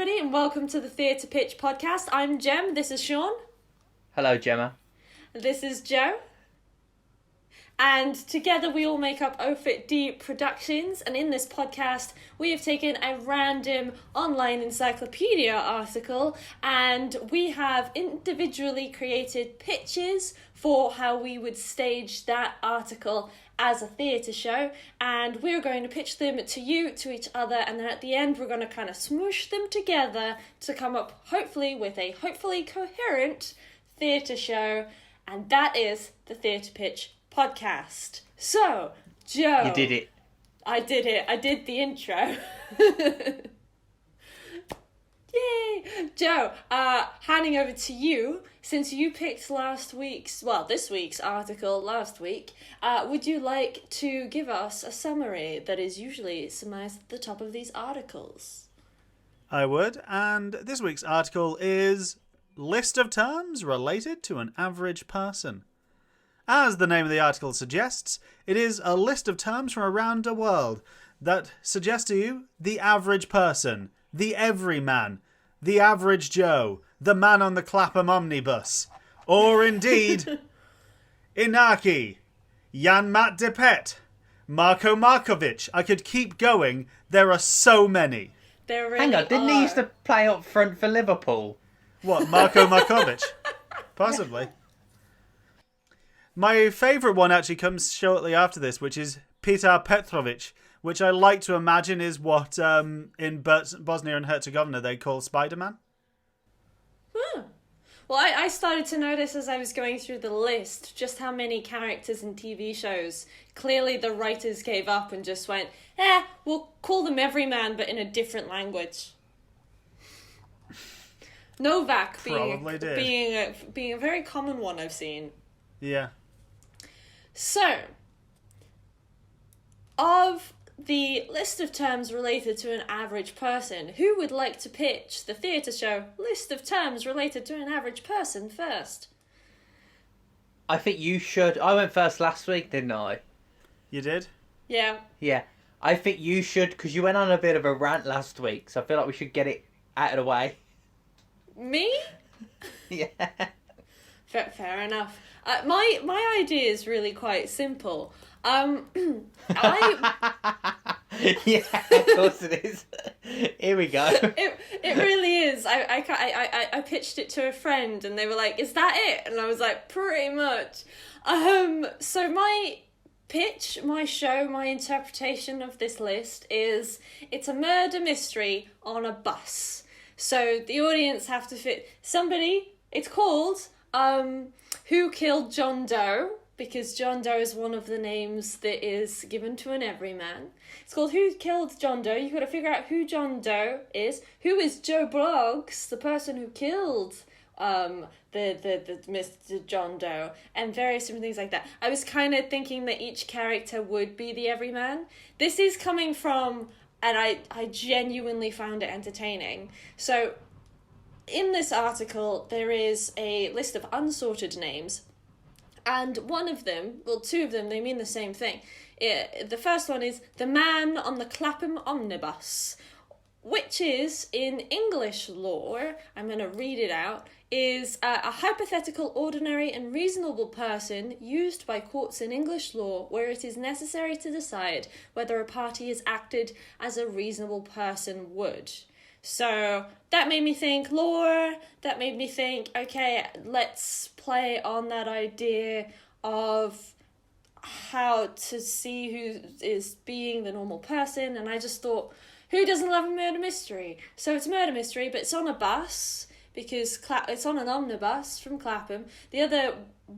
everybody, and welcome to the Theatre Pitch podcast. I'm Jem, this is Sean. Hello, Gemma. This is Joe. And together we all make up Ofit D Productions, and in this podcast we have taken a random online encyclopedia article and we have individually created pitches for how we would stage that article as a theatre show, and we're going to pitch them to you, to each other, and then at the end we're going to kind of smoosh them together to come up hopefully with a hopefully coherent theatre show, and that is the Theatre Pitch podcast. So, Joe. You did it. I did it. I did the intro. Yay! Joe, handing over to you, since you picked this week's article last week, would you like to give us a summary that is usually summarized at the top of these articles? I would, and this week's article is List of Terms Related to an Average Person. As the name of the article suggests, it is a list of terms from around the world that suggest to you the average person, the everyman, the average Joe, the man on the Clapham Omnibus, or indeed, Inaki, Jan Mat de Pet, Marko Markovic. I could keep going. There are so many. There really Hang on, didn't he used to play up front for Liverpool? What, Marko Markovic? Possibly. My favourite one actually comes shortly after this, which is Petar Petrovic, which I like to imagine is what in Bosnia and Herzegovina they call Spider-Man. Well, I started to notice as I was going through the list just how many characters in TV shows clearly the writers gave up and just went, we'll call them everyman but in a different language. Novak being a very common one I've seen. Yeah. So, of the list of terms related to an average person, who would like to pitch the theatre show List of Terms Related to an Average Person first? I think you should. I went first last week, didn't I? You did? Yeah. Yeah. I think you should, because you went on a bit of a rant last week, so I feel like we should get it out of the way. Me? Yeah. Fair enough. My idea is really quite simple. Yeah, of course it is. Here we go. It really is. I pitched it to a friend and they were like, "Is that it?" And I was like, "Pretty much." So my pitch, my show, my interpretation of this list is it's a murder mystery on a bus. So the audience have to fit somebody. It's called Who Killed John Doe? Because John Doe is one of the names that is given to an everyman. It's called Who Killed John Doe? You've got to figure out who John Doe is. Who is Joe Bloggs, the person who killed the Mr. John Doe, and various different things like that. I was kind of thinking that each character would be the everyman. This is coming from, and I genuinely found it entertaining. So, in this article, there is a list of unsorted names. And one of them, well, two of them, they mean the same thing. The first one is the man on the Clapham Omnibus, which is, in English lore, I'm going to read it out, is a hypothetical, ordinary and reasonable person used by courts in English law where it is necessary to decide whether a party has acted as a reasonable person would. So that made me think lore, that made me think, okay, let's play on that idea of how to see who is being the normal person, and I just thought, who doesn't love a murder mystery? So it's a murder mystery, but it's on a bus, because it's on an omnibus from Clapham. The other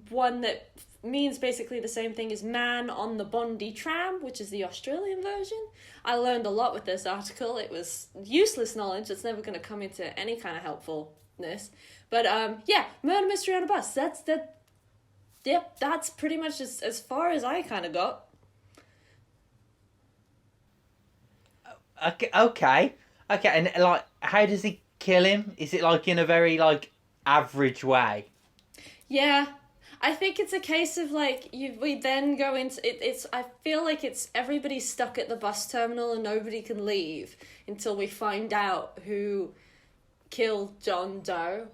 one that means basically the same thing is man on the Bondi tram, which is the Australian version. I learned a lot with this article. It was useless knowledge that's never going to come into any kind of helpfulness. But murder mystery on a bus. That's pretty much as far as I kind of got. Okay, and like, how does he kill him? Is it like in a very like average way? Yeah. I think it's a case of like we then go into it. It's I feel like it's everybody's stuck at the bus terminal and nobody can leave until we find out who Killed John Doe.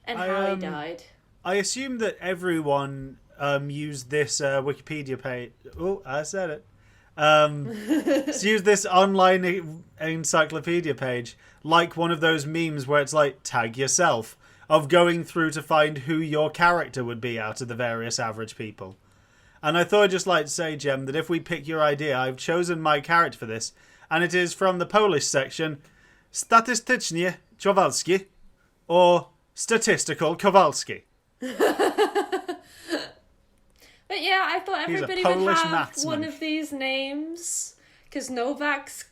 And how he died. I assume that everyone used this Wikipedia page. Oh, I said it. Use this online encyclopedia page like one of those memes where it's like, tag yourself, of going through to find who your character would be out of the various average people. And I thought I'd just like to say, Jem, that if we pick your idea, I've chosen my character for this, and it is from the Polish section, Statystycznie Kowalski, or Statistical Kowalski. But yeah, I thought everybody would have one of these names, because Novak's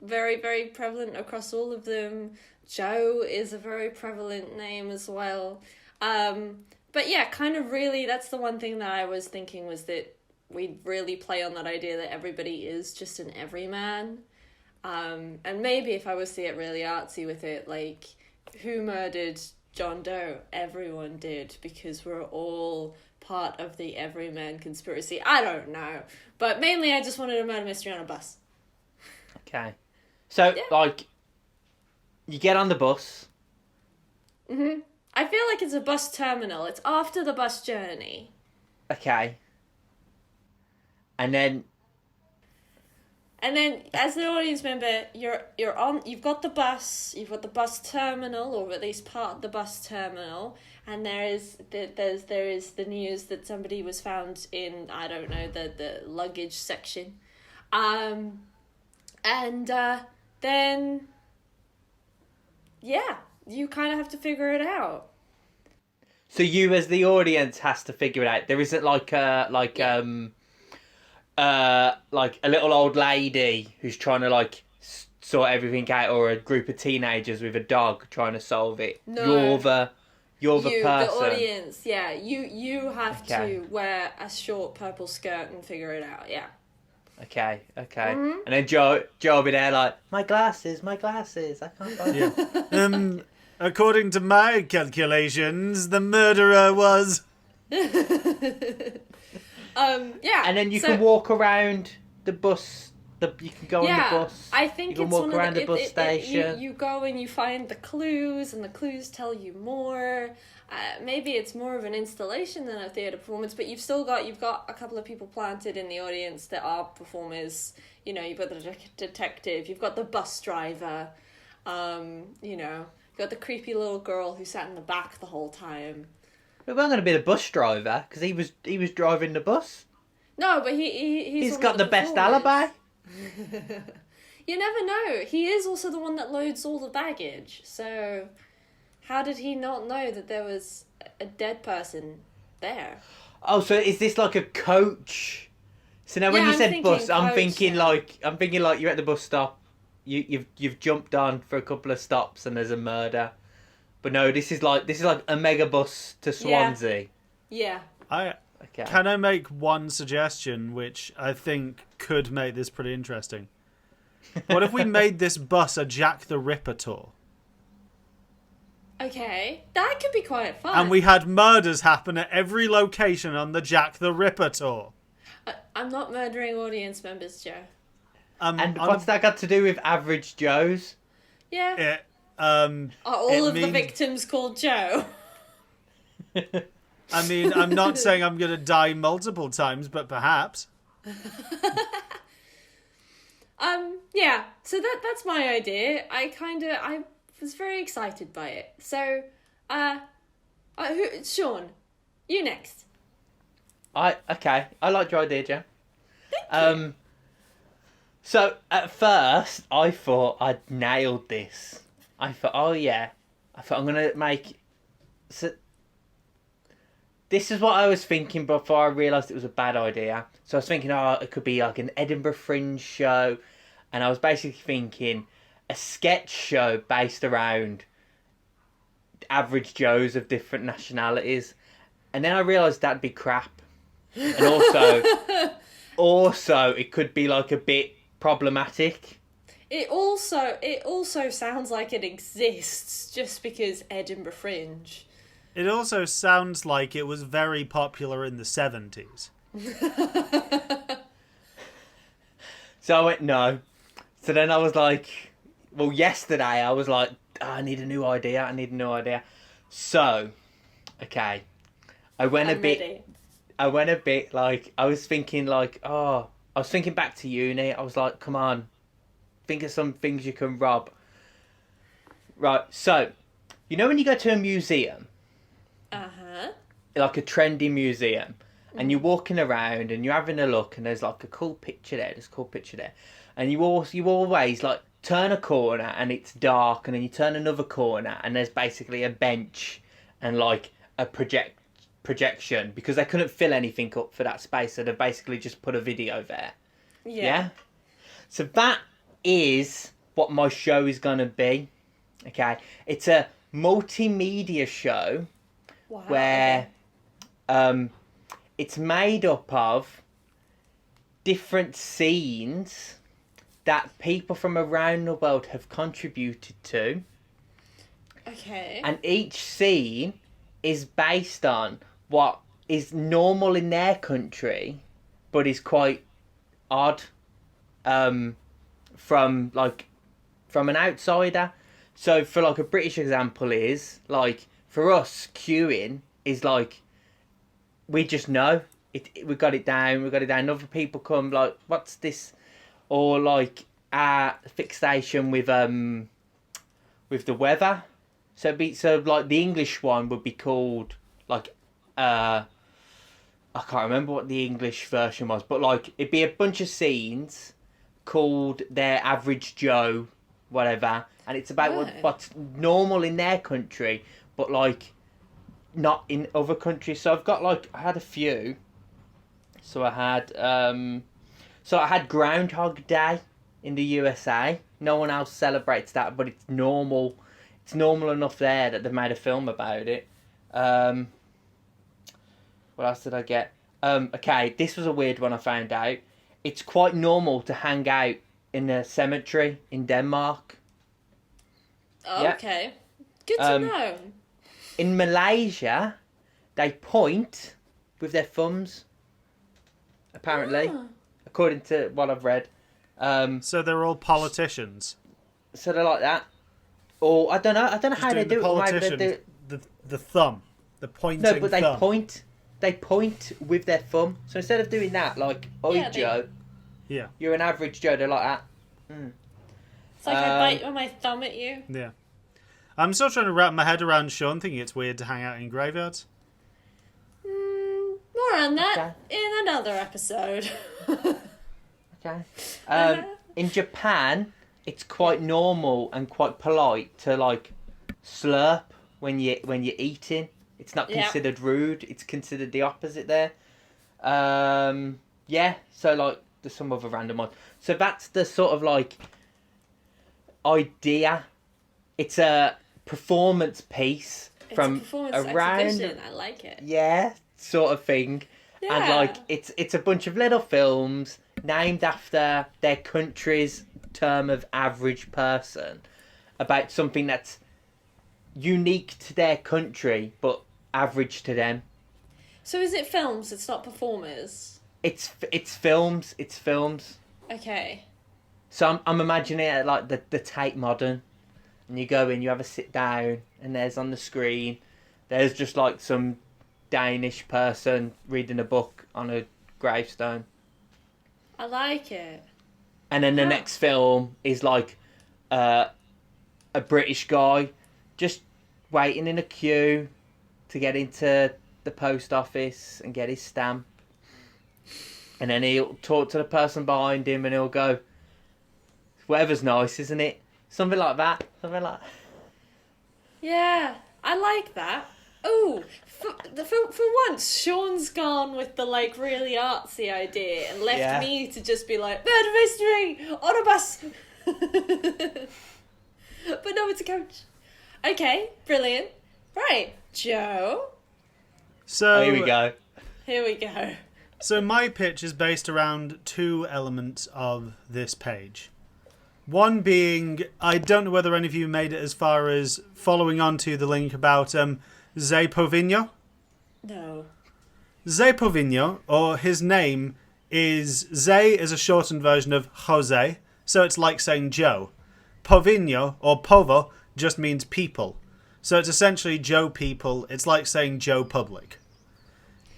very, very prevalent across all of them. Joe is a very prevalent name as well. But yeah, kind of really, that's the one thing that I was thinking, was that we'd really play on that idea that everybody is just an everyman. And maybe if I was to get really artsy with it, like, who murdered John Doe? Everyone did, because we're all part of the everyman conspiracy. I don't know. But mainly I just wanted a murder mystery on a bus. Okay. So, like, you get on the bus. Mm-hmm. I feel like it's a bus terminal. It's after the bus journey. Okay. And then, as the audience member, you've got the bus terminal, or at least part of the bus terminal, and there is the news that somebody was found in, I don't know, the luggage section, and then you kind of have to figure it out. So you as the audience has to figure it out. There isn't like a little old lady who's trying to like sort everything out, or a group of teenagers with a dog trying to solve it. No. You're the person. The audience, yeah. You have to wear a short purple skirt and figure it out, yeah. Okay. Mm-hmm. And then Joe will be there like, my glasses, I can't find them. According to my calculations, the murderer was... Yeah. And then you can walk around the bus. You can go on the bus. I think you can walk around the bus station. You go and you find the clues, and the clues tell you more. Maybe it's more of an installation than a theatre performance, but you've got a couple of people planted in the audience that are performers. You know, you've got the detective, you've got the bus driver, you've got the creepy little girl who sat in the back the whole time. We weren't going to be the bus driver, because he was driving the bus. No, but he's got the best alibi. You never know. He is also the one that loads all the baggage. So, how did he not know that there was a dead person there? Oh, so is this like a coach? So now when you said bus, I'm thinking like you're at the bus stop. You've jumped on for a couple of stops and there's a murder. But no, this is like a mega bus to Swansea. Yeah. Can I make one suggestion which I think could make this pretty interesting? What if we made this bus a Jack the Ripper tour? Okay, that could be quite fun. And we had murders happen at every location on the Jack the Ripper tour. I'm not murdering audience members, Joe. And what's that got to do with average Joes? Yeah. Are all of the victims called Joe? I mean, I'm not saying I'm going to die multiple times, but perhaps. Yeah, so that's my idea. I was very excited by it. So, Sean, you next. I like your idea, Jen. Thank you. So at first I thought I'd nailed this. I thought, I'm gonna make. So this is what I was thinking before I realised it was a bad idea. So I was thinking, it could be like an Edinburgh Fringe show, and I was basically thinking a sketch show based around average Joes of different nationalities, and then I realised that'd be crap, and also it could be like a bit problematic. It also sounds like it exists just because Edinburgh Fringe. It also sounds like it was very popular in the 70s. So I went no. So then I was like, Well, yesterday I was like, I need a new idea. So, okay, I went I'm a bit. ready. I went a bit like I was thinking back to uni. I was like, come on, think of some things you can rob. Right, so you know when you go to a museum, like a trendy museum, and you're walking around and you're having a look, and there's like a cool picture there. And you always like turn a corner and it's dark, and then you turn another corner and there's basically a bench and like a projection because they couldn't fill anything up for that space, so they basically just put a video there. Yeah. So that is what my show is gonna be. Okay, it's a multimedia show where it's made up of different scenes that people from around the world have contributed to. Okay. And each scene is based on what is normal in their country, but is quite odd from an outsider. So for like a British example is like for us queuing is like we just know we got it down. Other people come like what's this, or like our fixation with the weather. So like the English one would be called like I can't remember what the English version was, but like it'd be a bunch of scenes called Their Average Joe, whatever, and it's about what's normal in their country, but like not in other countries. So I had a few. So I had Groundhog Day in the USA. No one else celebrates that, but it's normal. It's normal enough there that they've made a film about it. What else did I get? Okay, this was a weird one I found out. It's quite normal to hang out in a cemetery in Denmark. Oh, okay. Good to know. In Malaysia, they point with their thumbs, apparently, according to what I've read. So they're all politicians. So they're like that. Or I don't know how they do it. The thumb, the pointing. No, but they thumb. point. They point with their thumb. So instead of doing that, like, Joe, you're an average Joe. They're like that. It's like I bite my thumb at you. Yeah. I'm still trying to wrap my head around Sean thinking it's weird to hang out in graveyards. More on that in another episode. Okay. In Japan, it's quite normal and quite polite to like slurp when you're eating. It's not considered rude. It's considered the opposite there. Yeah. So like there's some other random ones. So that's the sort of like idea. It's a performance piece from around. Exhibition. I like it. Yeah, sort of thing. Yeah. And like it's a bunch of little films named after their country's term of average person about something that's unique to their country but average to them. So is it films? It's not performers. It's films. Okay. So I'm imagining it like the Tate Modern, and you go in, you have a sit down, and there's on the screen, there's just like some Danish person reading a book on a gravestone. I like it. And then the next film is like a British guy just waiting in a queue to get into the post office and get his stamp. And then he'll talk to the person behind him and he'll go, whatever's nice, isn't it? Something like that. Yeah, I like that. Oh, for once, Sean's gone with the like really artsy idea and left me to just be like, murder mystery on a bus. But no, it's a coach. Okay, brilliant. Right, Joe. So here we go. So my pitch is based around two elements of this page. One being, I don't know whether any of you made it as far as following on to the link about Zé Povinho. No. Zé Povinho, or his name is Zé is a shortened version of Jose, so it's like saying Joe. Povinho or Povo just means people. So it's essentially Joe People. It's like saying Joe Public.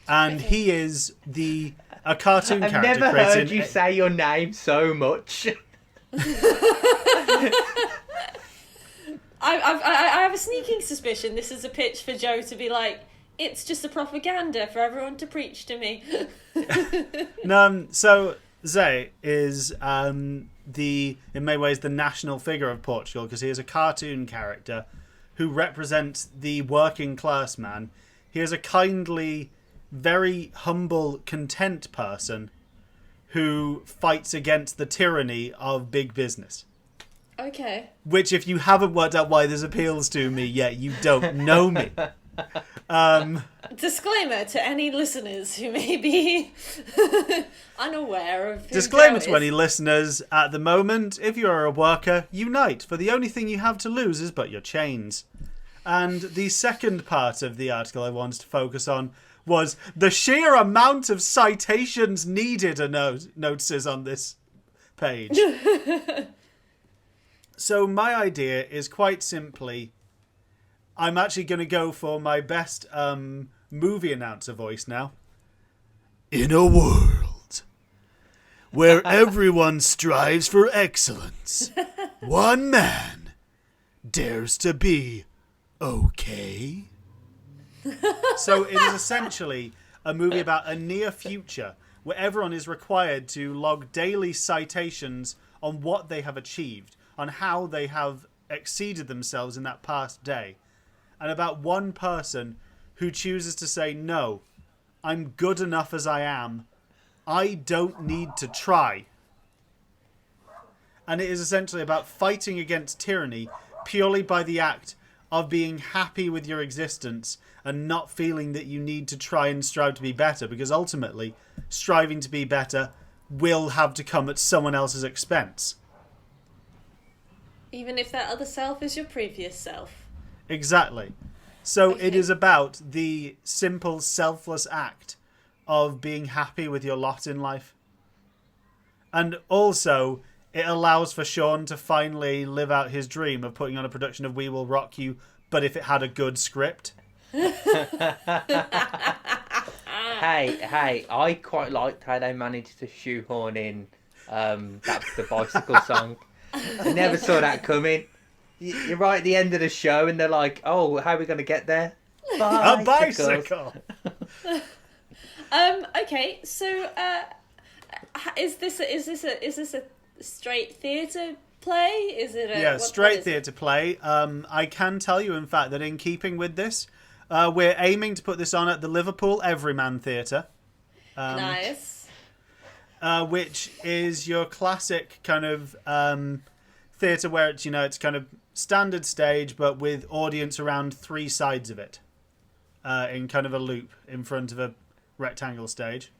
And he is a cartoon character. I've never heard you say your name so much. I have a sneaking suspicion this is a pitch for Joe to be like, it's just a propaganda for everyone to preach to me. So Zé is in many ways the national figure of Portugal because he is a cartoon character who represents the working class man. He is a kindly, very humble, content person who fights against the tyranny of big business. Okay. Which, if you haven't worked out why this appeals to me yet, you don't know me. Disclaimer to any listeners who may be unaware of who Disclaimer Joe to is. any listeners, at the moment, if you are a worker, unite, for the only thing you have to lose is but your chains. And the second part of the article I wanted to focus on was the sheer amount of citations needed, notices on this page. So my idea is quite simply, I'm actually going to go for my best movie announcer voice now. In a world where everyone strives for excellence, one man dares to be okay. So it is essentially a movie about a near future where everyone is required to log daily citations on what they have achieved, on how they have exceeded themselves in that past day, and about one person who chooses to say, no, I'm good enough as I am. I don't need to try. And it is essentially about fighting against tyranny purely by the act of being happy with your existence and not feeling that you need to try and strive to be better, because ultimately striving to be better will have to come at someone else's expense. Even if that other self is your previous self. Exactly. So Okay. it is about the simple, selfless act of being happy with your lot in life. And also, it allows for Sean to finally live out his dream of putting on a production of We Will Rock You, but if it had a good script. Hey, I quite liked how they managed to shoehorn in the bicycle song. I never saw that coming. You're right at the end of the show and they're like, oh, how are we going to get there? A bicycle! Okay, so is this a straight theatre play? Is it a straight theatre play. I can tell you, in fact, that in keeping with this, we're aiming to put this on at the Liverpool Everyman Theatre. Nice. Which is your classic kind of theatre where it's kind of standard stage, but with audience around three sides of it, in kind of a loop in front of a rectangle stage.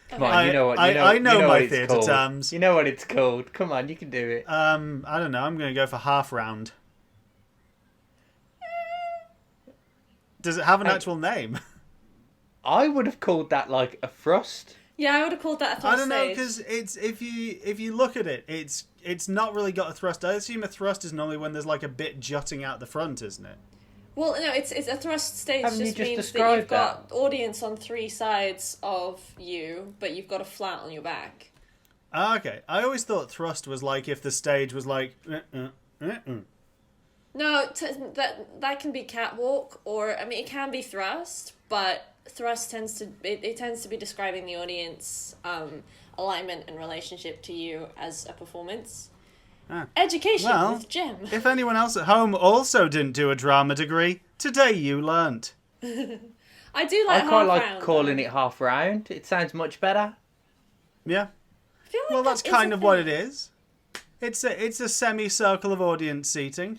Come on, I know my theatre terms. You know what it's called. Come on, you can do it. I don't know. I'm going to go for half round. Does it have an actual name? I would have called that like a thrust. Yeah, I would have called that a thrust I don't know, stage. because it's if you look at it, it's not really got a thrust. I assume a thrust is normally when there's like a bit jutting out the front, isn't it? Well, no, it's a thrust stage. Haven't you just just means that you've described got audience on three sides of you, but you've got a flat on your back. Ah, okay. I always thought thrust was like if the stage was like. No, that can be catwalk, or I mean, it can be thrust, but thrust tends to be describing the audience alignment and relationship to you as a performance. Education with Jem. If anyone else at home also didn't do a drama degree, today you learnt. I do like. I quite like round, calling though. it half round. It sounds much better. Yeah. I feel like Well, that that's is kind a of what thing. it is. It's a semicircle of audience seating.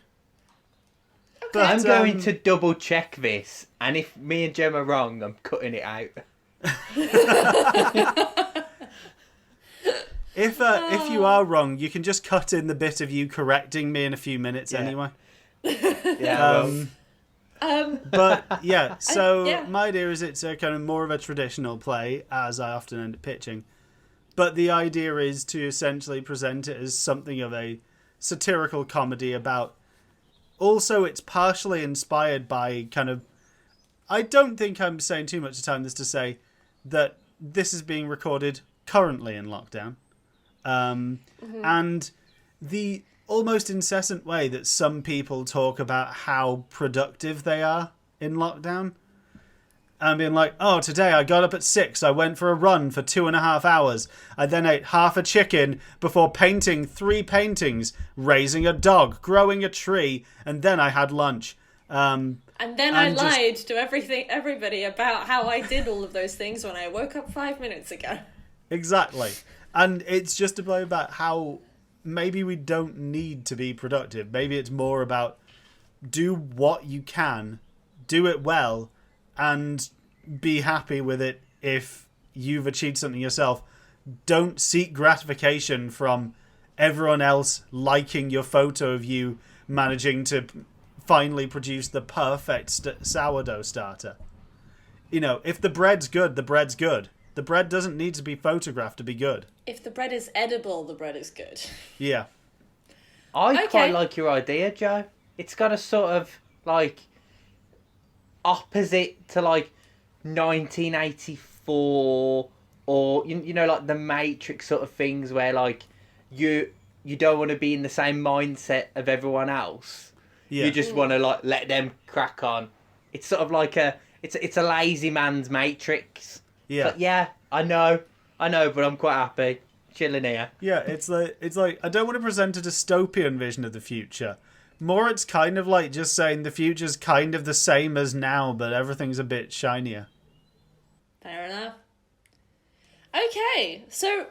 Okay. I'm going to double check this, and if me and Jem are wrong, I'm cutting it out. If you are wrong, you can just cut in the bit of you correcting me in a few minutes anyway. Yeah. But yeah, so yeah. my idea is it's a kind of more of a traditional play, as I often end up pitching. But the idea is to essentially present it as something of a satirical comedy about... Also, it's partially inspired by kind of... I don't think I'm saying too much time this to say that this is being recorded currently in lockdown. And the almost incessant way that some people talk about how productive they are in lockdown. And being like, oh, today I got up at 6. I went for a run for 2.5 hours. I then ate half a chicken before painting 3 paintings, raising a dog, growing a tree, and then I had lunch. And then I lied to everybody about how I did all of those things when I woke up 5 minutes ago. Exactly. And it's just about how maybe we don't need to be productive. Maybe it's more about do what you can, do it well, and be happy with it if you've achieved something yourself. Don't seek gratification from everyone else liking your photo of you managing to finally produce the perfect sourdough starter. You know, if the bread's good, the bread's good. The bread doesn't need to be photographed to be good. If the bread is edible, the bread is good. Yeah. I quite like your idea, Joe. It's got a sort of, like, opposite to, like, 1984 or, you know, like the Matrix sort of things where, like, you don't want to be in the same mindset of everyone else. Yeah. You just want to, like, let them crack on. It's sort of like it's a lazy man's Matrix. Yeah. But yeah, I know, but I'm quite happy. Chilling here. Yeah, it's like I don't want to present a dystopian vision of the future. More it's kind of like just saying the future's kind of the same as now, but everything's a bit shinier. Fair enough. Okay, so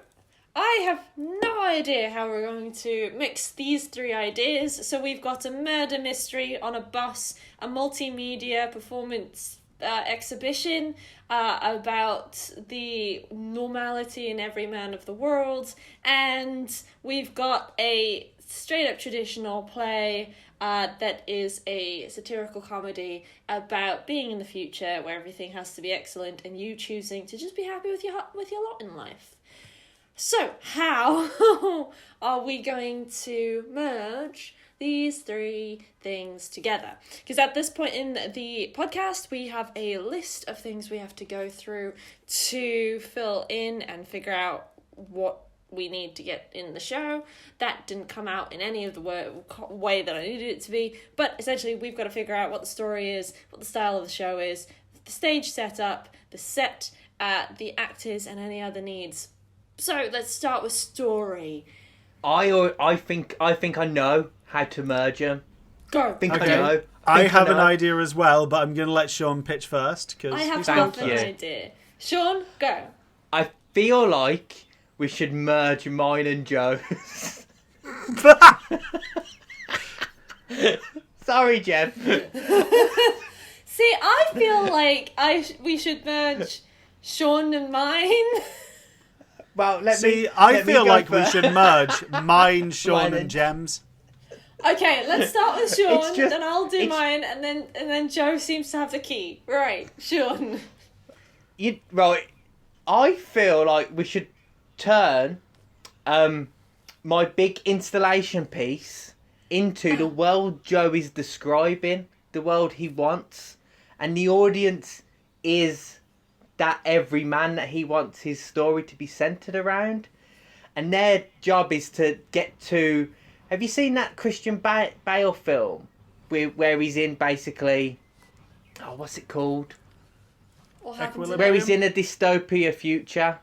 I have no idea how we're going to mix these 3 ideas. So we've got a murder mystery on a bus, a multimedia performance exhibition about the normality in every man of the world, and we've got a straight up traditional play that is a satirical comedy about being in the future where everything has to be excellent and you choosing to just be happy with your lot in life. So how are we going to merge these 3 things together? Because at this point in the podcast, we have a list of things we have to go through to fill in and figure out what we need to get in the show. That didn't come out in any of the way that I needed it to be, but essentially we've got to figure out what the story is, what the style of the show is, the stage setup, the set, the actors, and any other needs. So let's start with story. I think I know how to merge them. Go. I know. I have an idea as well, but I'm going to let Sean pitch first. I have half an idea. Sean, go. I feel like we should merge mine and Joe's. Sorry, Jem. See, I feel like we should merge Sean and mine. Well, I feel like we should merge mine, Sean, and Jem's. Okay, let's start with Sean, then I'll do mine, and then Joe seems to have the key. Right, Sean. Right, I feel like we should turn my big installation piece into the world Joe is describing, the world he wants, and the audience is that every man that he wants his story to be centered around, and their job is to get to... Have you seen that Christian Bale film where he's in basically... Oh, what's it called? What happens? Where he's in a dystopia future.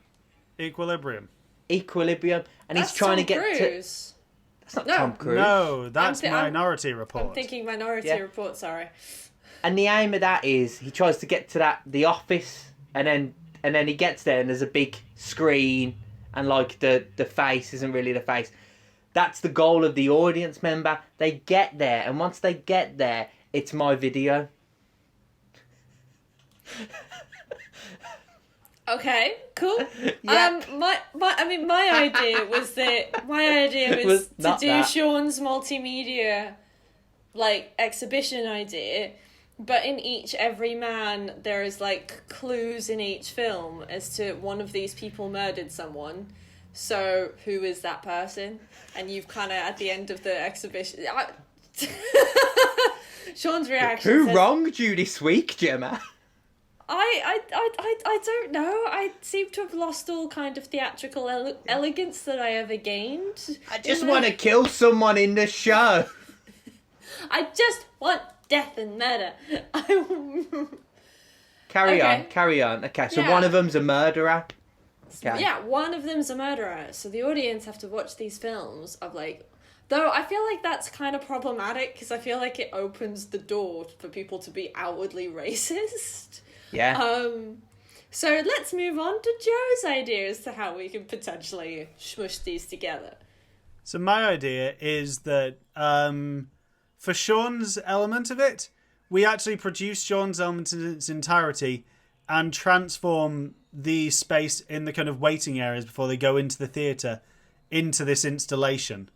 Equilibrium. And he's trying to get Cruise. That's not Tom Cruise. No, that's Minority Report. I'm thinking Minority Report, sorry. And the aim of that is he tries to get to the office, and then he gets there and there's a big screen and like the face isn't really the face. That's the goal of the audience member. They get there, and once they get there, it's my video. Okay, cool. Yep. My idea was to do that. Sean's multimedia exhibition idea, but in every man there is clues in each film as to one of these people murdered someone. So who is that person? And you've kind of, at the end of the exhibition... Sean's reaction Who says, wronged you this week, Gemma? I don't know. I seem to have lost all kind of theatrical elegance that I ever gained. I just want to kill someone in the show. I just want death and murder. Carry Okay. on. Okay, so Yeah. one of them's a murderer. Okay. Yeah, one of them's a murderer. So the audience have to watch these films of like... Though I feel like that's kind of problematic because I feel like it opens the door for people to be outwardly racist. Yeah. So let's move on to Joe's idea as to how we can potentially smush these together. So my idea is that for Sean's element of it, we actually produce Sean's element in its entirety and transform the space in the kind of waiting areas before they go into the theatre into this installation.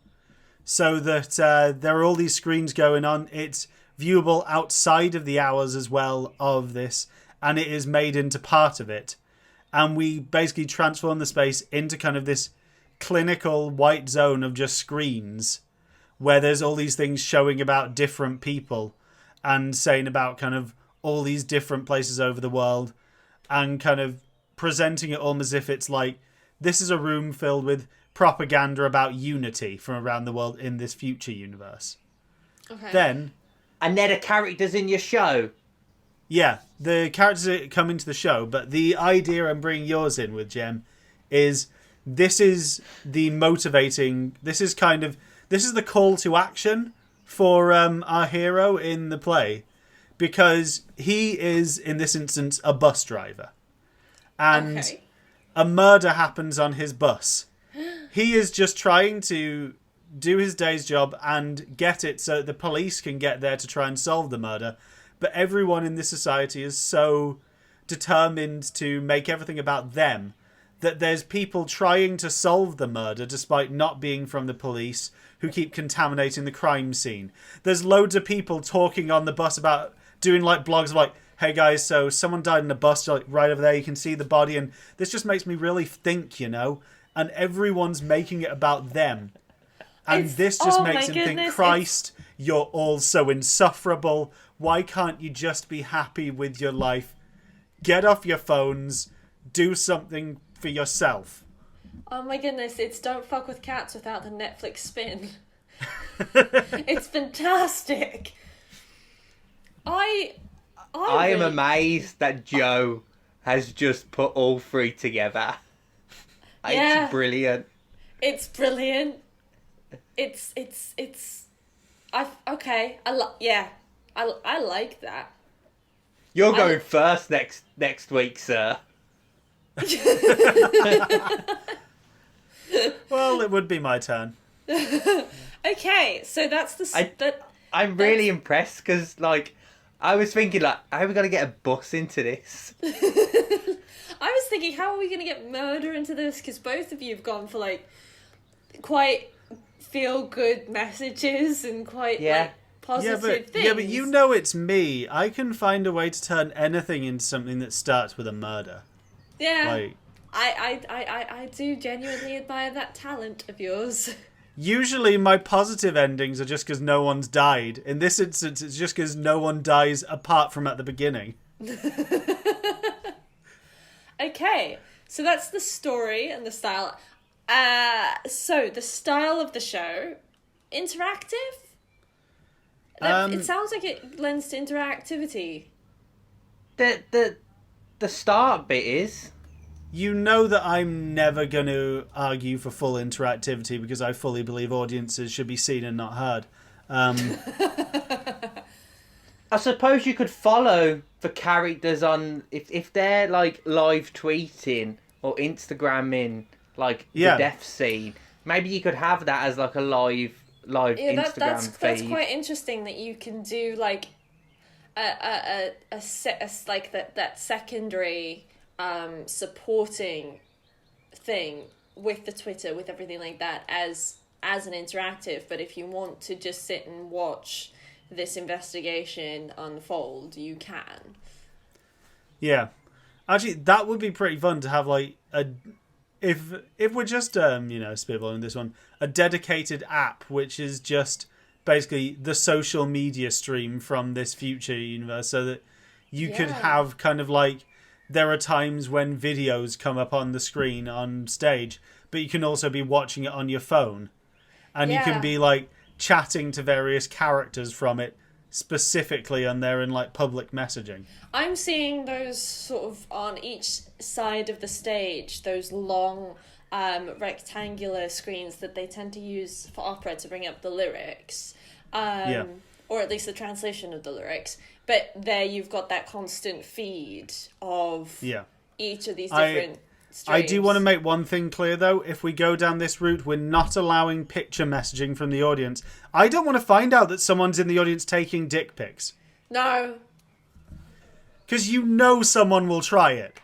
So that there are all these screens going on. It's viewable outside of the hours as well of this, and it is made into part of it. And we basically transform the space into kind of this clinical white zone of just screens where there's all these things showing about different people and saying about kind of all these different places over the world and kind of presenting it almost as if it's like this is a room filled with propaganda about unity from around the world in this future universe. Okay. Then, And they're the characters in your show. yeah, the characters that come into the show, but the idea I'm bringing yours in with, Jem, is this is the motivating, this is the call to action for our hero in the play, because he is, in this instance, a bus driver. And Okay. a murder happens on his bus. He is just trying to do his day's job and get it so the police can get there to try and solve the murder. But everyone in this society is so determined to make everything about them that there's people trying to solve the murder despite not being from the police who keep contaminating the crime scene. There's loads of people talking on the bus about doing like blogs of like, hey guys, so someone died in a bus like right over there, you can see the body, and this just makes me really think, you know, and everyone's making it about them. And this just makes him think, Christ, you're all so insufferable. Why can't you just be happy with your life? Get off your phones, do something for yourself. Oh my goodness, it's Don't Fuck With Cats without the Netflix spin. It's fantastic. I am really- amazed that Joe has just put all three together. Yeah. It's brilliant. It's brilliant. It's okay. I like that. You're going first next week, sir. Well, it would be my turn. Okay, so that's the I'm really impressed because, like, I was thinking, like, how are we going to get a bus into this? I was thinking, how are we going to get murder into this? Because both of you have gone for, like, quite feel-good messages and quite, like, positive things. Yeah, but you know it's me. I can find a way to turn anything into something that starts with a murder. Yeah. Like, I do genuinely admire that talent of yours. usually my positive endings are just because no one's died. In this instance, it's just because no one dies apart from at the beginning. Okay, so that's the story and the style. So the style of the show, interactive? It sounds like it lends to interactivity. The start bit is... You know that I'm never going to argue for full interactivity because I fully believe audiences should be seen and not heard. I suppose you could follow the characters on... If they're, like, live tweeting or Instagramming, like, the death scene, maybe you could have that as, like, a live Instagram that's feed. quite interesting that you can do, like, a that secondary... supporting thing with the Twitter, with everything like that as an interactive. But if you want to just sit and watch this investigation unfold, you can. Yeah. Actually, that would be pretty fun to have like if we're just spitballing this one, a dedicated app which is just basically the social media stream from this future universe, so that you could have kind of like, there are times when videos come up on the screen on stage, but you can also be watching it on your phone, and you can be like chatting to various characters from it specifically, and they're in like public messaging. I'm seeing those sort of on each side of the stage, those long rectangular screens that they tend to use for opera to bring up the lyrics, or at least the translation of the lyrics. But there you've got that constant feed of each of these different streams. I do want to make one thing clear, though. If we go down this route, we're not allowing picture messaging from the audience. I don't want to find out that someone's in the audience taking dick pics. No. Because someone will try it.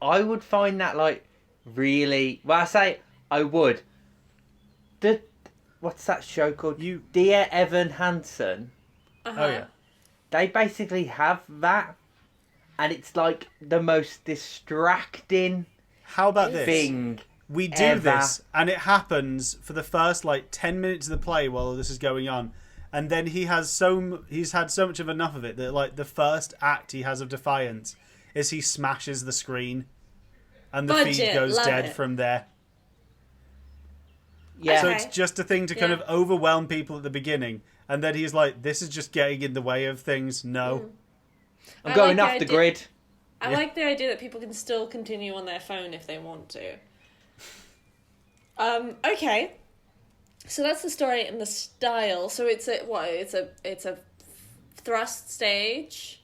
I would find that, like, really... Well, I say I would. What's that show called? Dear Evan Hansen. Uh-huh. Oh, yeah. They basically have that. And it's like the most distracting How about this? thing. We do ever. this, and it happens for the first like 10 minutes of the play while this is going on, and then he's had so much of enough of it that like the first act he has of Defiance is he smashes the screen, and the feed goes dead from there. Yeah. So it's just a thing to kind of overwhelm people at the beginning, and then he's like, "This is just getting in the way of things." No. I'm going off the grid. I like the idea that people can still continue on their phone if they want to. Okay. So that's the story and the style. So it's a thrust stage.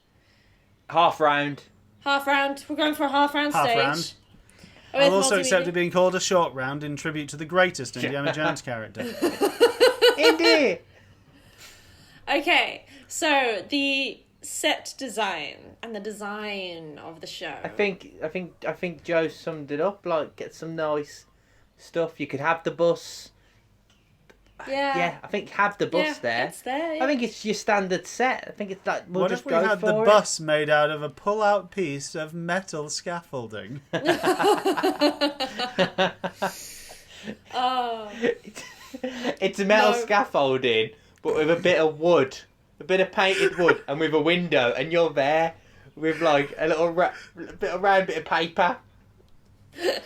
Half round. Half round. We're going for a half round stage. Round. I'll also accept it being called a short round in tribute to the greatest Indiana Jones character. Indeed. Okay. So the set design and the design of the show. I think Joe summed it up. Like, get some nice stuff. You could have the bus. Yeah. I think have the bus there. It's there. Yeah. I think it's your standard set. I think it's like we'll What just if we go had for the it. bus made out of a pull-out piece of metal scaffolding? Oh. It's a metal scaffolding, but with a bit of wood, a bit of painted wood, and with a window, and you're there with like a little round bit of paper.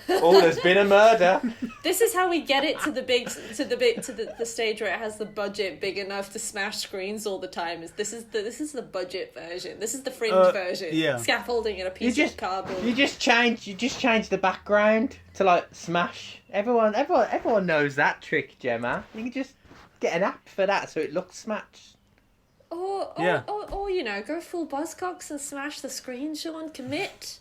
Oh, there's been a murder. This is how we get it to the stage where it has the budget big enough to smash screens all the time. This is the budget version. This is the fringe version. Yeah. Scaffolding and a piece of cardboard. You just change the background to like smash. Everyone knows that trick, Gemma. You can just get an app for that so it looks smashed. Or go full Buzzcocks and smash the screen, Sean. Commit.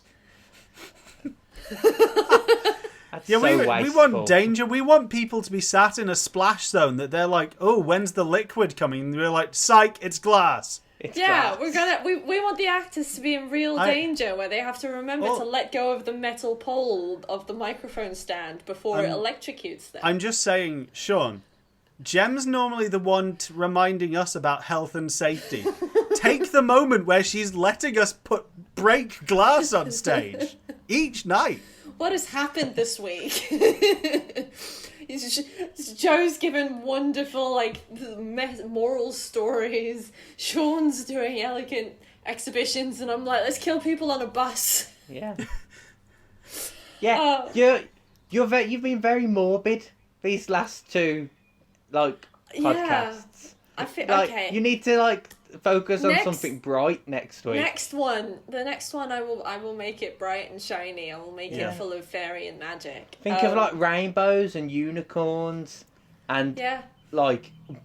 Yeah, so we want danger. We want people to be sat in a splash zone that they're like, oh, when's the liquid coming? And we're like, psych, it's glass. Glass. We want the actors to be in real danger where they have to remember to let go of the metal pole of the microphone stand before it electrocutes them. I'm just saying, Sean, Jem's normally the one reminding us about health and safety. Take the moment where she's letting us break glass on stage each night. What has happened this week? Joe's given wonderful, moral stories. Sean's doing elegant exhibitions, and I'm like, let's kill people on a bus. Yeah. Yeah. You've been very morbid these last two, podcasts. Yeah. I feel okay. You need to focus on something bright next week. The next one, I will make it bright and shiny. I will make it full of fairy and magic. Think of rainbows and unicorns, and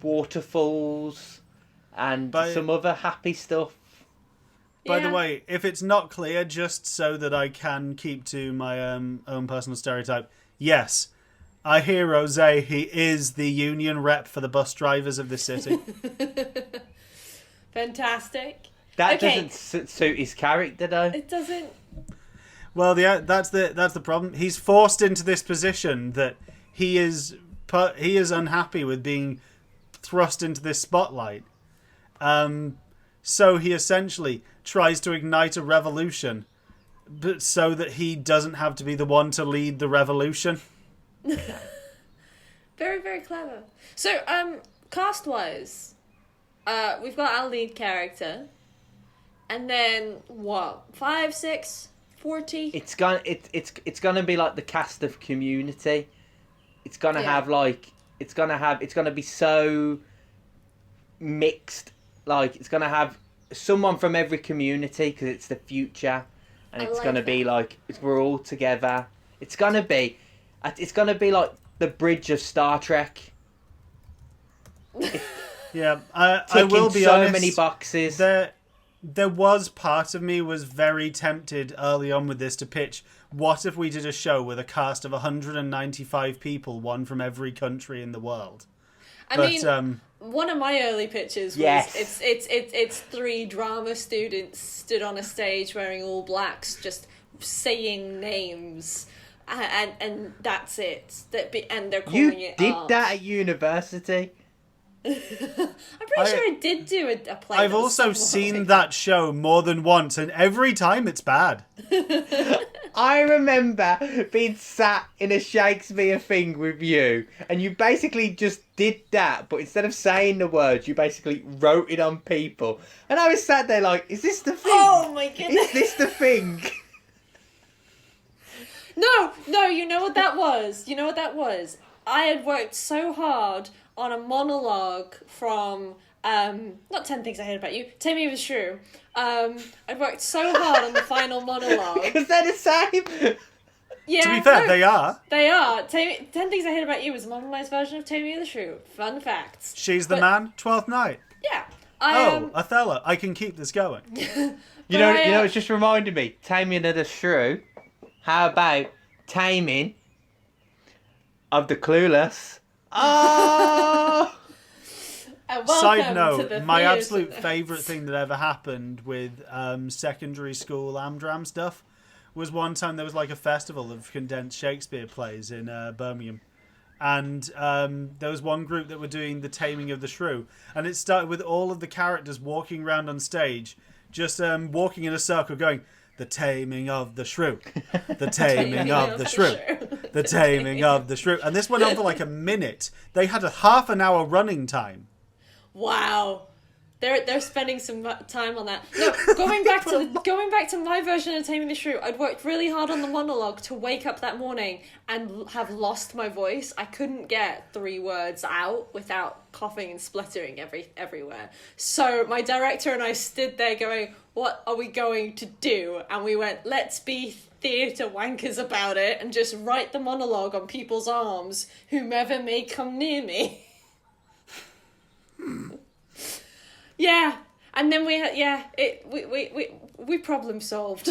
waterfalls, and some other happy stuff. By the way, if it's not clear, just so that I can keep to my own personal stereotype, yes, I hear Jose. He is the union rep for the bus drivers of this city. Fantastic. That doesn't suit his character, though. It doesn't. Well, that's the problem. He's forced into this position that he is unhappy with being thrust into this spotlight. So he essentially tries to ignite a revolution but so that he doesn't have to be the one to lead the revolution. Very, very clever. So, cast-wise, we've got our lead character, and then, what, 5, 6, 40? It's gonna be like the cast of Community. It's gonna have like it's gonna be so mixed. Like it's gonna have someone from every community because it's the future, and it's gonna be like we're all together. It's gonna be like the bridge of Star Trek. Yeah, I will be so honest. many boxes. There was part of me was very tempted early on with this to pitch, what if we did a show with a cast of 195 people, one from every country in the world? I mean, one of my early pitches was it's 3 drama students stood on a stage wearing all blacks, just saying names, and that's it. And they're calling it You did art. that at university? I'm pretty sure I did do a play. I've also seen that show more than once, and every time it's bad. I remember being sat in a Shakespeare thing with you, and you basically just did that, but instead of saying the words, you basically wrote it on people. And I was sat there like, is this the thing? Oh my goodness. Is this the thing? No, you know what that was? I had worked so hard on a monologue from not 10 Things I Hate About You, Taming of the Shrew. I'd worked so hard on the final monologue. Because they're the same. Yeah, To be fair, they are. They are. 10 Things I Hate About You was Mummified's version of Taming of the Shrew. Fun facts. She's the man, 12th Night. Yeah. Othello. I can keep this going. You know, it's just reminded me. Taming of the Shrew. How about Taming of the Clueless? Oh! Side note, my absolute favourite thing that ever happened with secondary school Amdram stuff was one time there was like a festival of condensed Shakespeare plays in Birmingham. And there was one group that were doing the Taming of the Shrew. And it started with all of the characters walking around on stage, just walking in a circle going, the Taming of the Shrew. The Taming of the Shrew. The Taming of the Shrew. And this went on for like a minute. They had a half an hour running time. Wow. They're spending some time on that. No, going back to my version of Taming the Shrew, I'd worked really hard on the monologue to wake up that morning and have lost my voice. I couldn't get 3 words out without coughing and spluttering everywhere. So my director and I stood there going, what are we going to do? And we went, let's be theatre wankers about it and just write the monologue on people's arms, whomever may come near me. Yeah, and then we problem solved.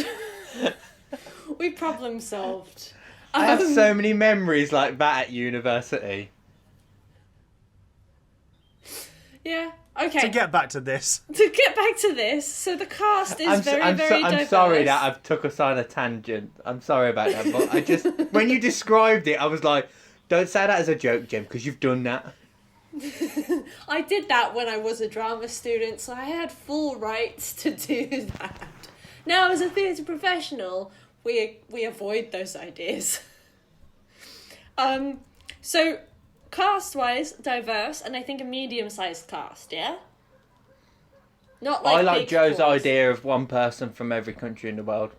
We problem solved. I have so many memories like that at university. Yeah. Okay. To get back to this, so the cast is very diverse. I'm sorry that I've took us on a tangent. I'm sorry about that, but I just when you described it, I was like, don't say that as a joke, Jim, because you've done that. I did that when I was a drama student, so I had full rights to do that. Now, as a theatre professional, we avoid those ideas. So, cast-wise, diverse, and I think a medium-sized cast, yeah? Not like I like big Joe's calls. idea of one person from every country in the world.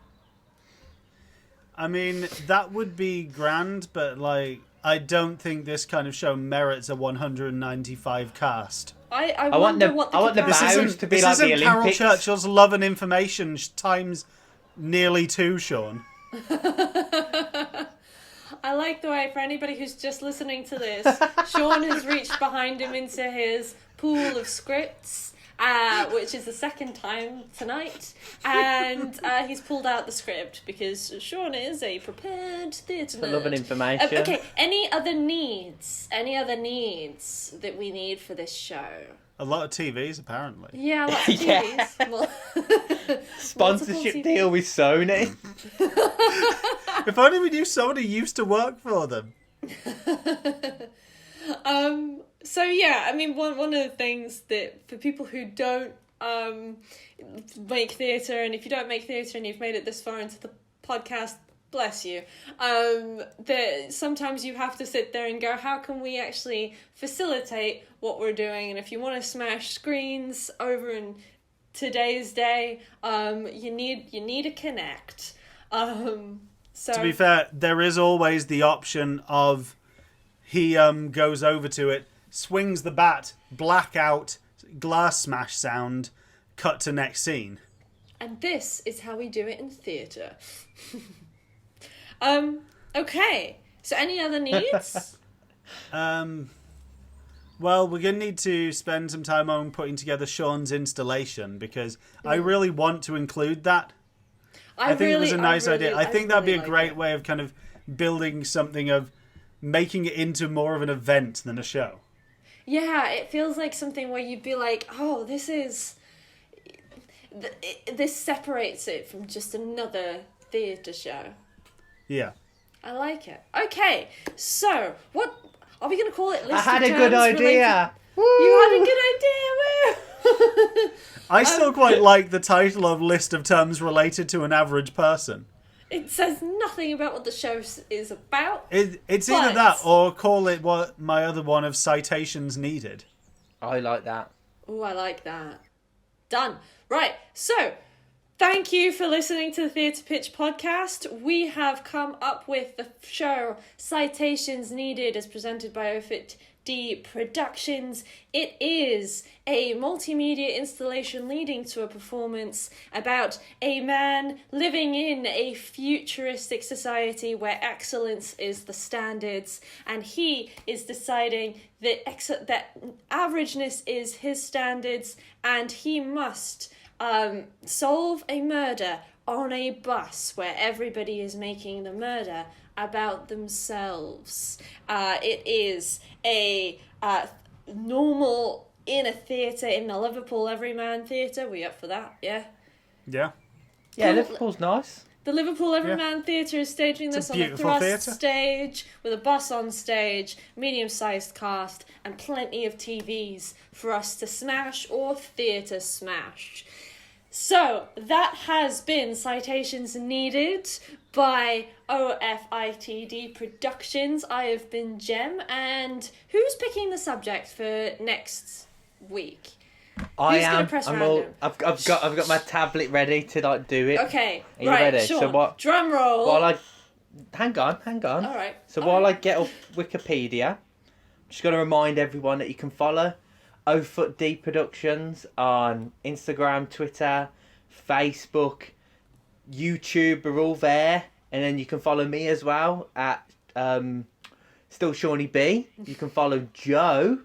I mean, that would be grand, but like, I don't think this kind of show merits a 195 cast. I wonder what the bows to be like the Carol Olympics. Churchill's Love and Information times nearly 2, Sean. I like the way, for anybody who's just listening to this, Sean has reached behind him into his pool of scripts, which is the second time tonight, and he's pulled out the script because Sean is a prepared theatre nerd. Love and Information. Okay, any other needs that we need for this show? A lot of TVs, apparently. Yeah, lots of Yeah. TVs. Sponsorship TV. deal with Sony. If only we knew somebody used to work for them. So yeah, I mean, one of the things that for people who don't make theatre, and if you don't make theatre and you've made it this far into the podcast, bless you. That sometimes you have to sit there and go, how can we actually facilitate what we're doing? And if you want to smash screens over in today's day, you need a connect. So to be fair, there is always the option of he goes over to it, swings the bat, blackout, glass smash sound, cut to next scene. And this is how we do it in theatre. Okay. So any other needs? Well, we're going to need to spend some time on putting together Sean's installation because I really want to include that. I think it was a nice idea. I think that'd be a great way of kind of building something, of making it into more of an event than a show. Yeah, it feels like something where you'd be like, oh, this separates it from just another theatre show. Yeah. I like it. Okay, so what are we going to call it? List I had of a good terms idea. Woo! You had a good idea. Woo! I still quite like the title of List of Terms Related to an Average Person. It says nothing about what the show is about. It's either that or call it what my other one of Citations Needed. I like that. Oh, I like that. Done. Right, so thank you for listening to the Theatre Pitch podcast. We have come up with the show Citations Needed as presented by Outfit D Productions. It is a multimedia installation leading to a performance about a man living in a futuristic society where excellence is the standards, and he is deciding that that averageness is his standards, and he must solve a murder on a bus where everybody is making the murder about themselves. It is a normal in a theatre in the Liverpool Everyman Theatre. We up for that? Yeah. Yeah. Yeah, Cool. Liverpool's nice. The Liverpool Everyman Theatre is staging It's this a on a beautiful thrust theatre. stage with a bus on stage, medium-sized cast, and plenty of TVs for us to smash or theatre smash. So, that has been Citations Needed by OFITD Productions. I have been Jem, and who's picking the subject for next week? I Who's am. gonna press I'm random? I've got my tablet ready to like do it. Okay, Are you right, ready? Sean, So what? drum roll. While I hang on. All right. So all while right. I get up Wikipedia, I'm just going to remind everyone that you can follow Ofoot D Productions on Instagram, Twitter, Facebook, YouTube are all there, and then you can follow me as well at Still Shawnee B. You can follow Joe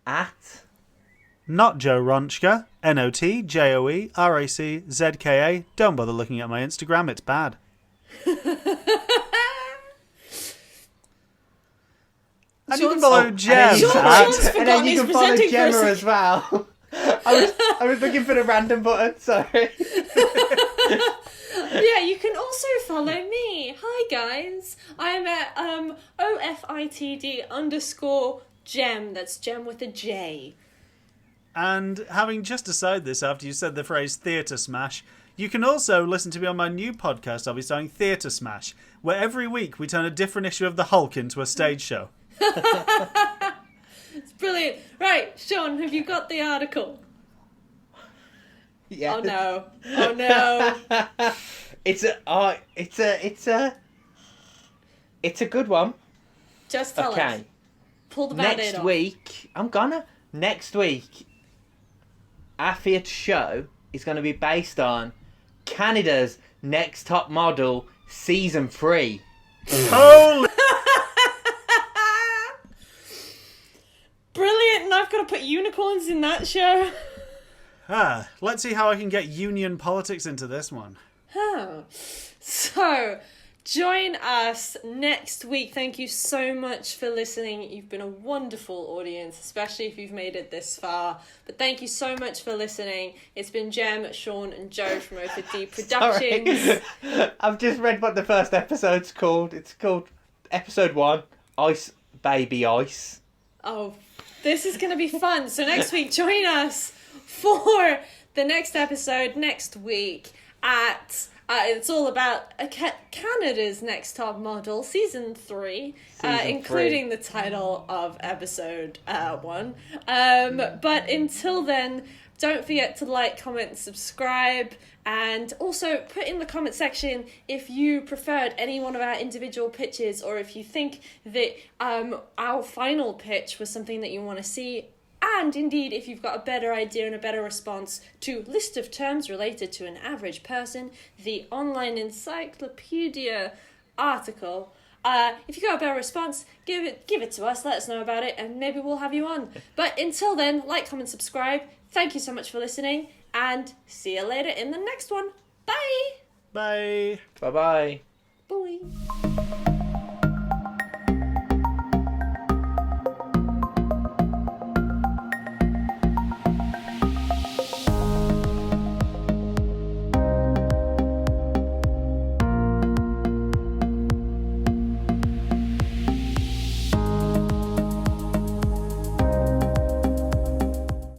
at Not Joe Ronchka, NOTJOERACZKA. Don't bother looking at my Instagram, it's bad. And you can follow Jem Sean's at... forgotten and then you he's can follow presenting for a Gemma second. as well. I was looking for the random button, sorry. Yeah, you can also follow me. Hi guys, I'm at OFITD_Jem. That's Jem with a J. And having just decided this after you said the phrase Theatre Smash, you can also listen to me on my new podcast I'll be starting, Theatre Smash, where every week we turn a different issue of the Hulk into a stage show. It's brilliant. Right, Sean, have you got the article? Yeah. Oh no. Oh no. It's a good one. Just tell us. Okay. Pull the band-aid Next off. week, next week, our theatre show is going to be based on Canada's Next Top Model Season 3. Holy... Brilliant, and I've got to put unicorns in that show. let's see how I can get union politics into this one. Oh. So, join us next week. Thank you so much for listening. You've been a wonderful audience, especially if you've made it this far. But thank you so much for listening. It's been Jem, Sean, and Joe from OFD Productions. Sorry. I've just read what the first episode's called. It's called Episode 1, Ice Baby Ice. Oh, this is going to be fun. So next week, join us for the next episode next week it's all about Canada's Next Top Model, Season 3, including the title of Episode 1. But until then, don't forget to like, comment, and subscribe, and also put in the comment section if you preferred any one of our individual pitches, or if you think that our final pitch was something that you want to see. And indeed, if you've got a better idea and a better response to list of terms related to an average person, the online encyclopedia article, if you've got a better response, give it to us, let us know about it, and maybe we'll have you on. But until then, like, comment, subscribe. Thank you so much for listening, and see you later in the next one. Bye! Bye. Bye-bye. Bye.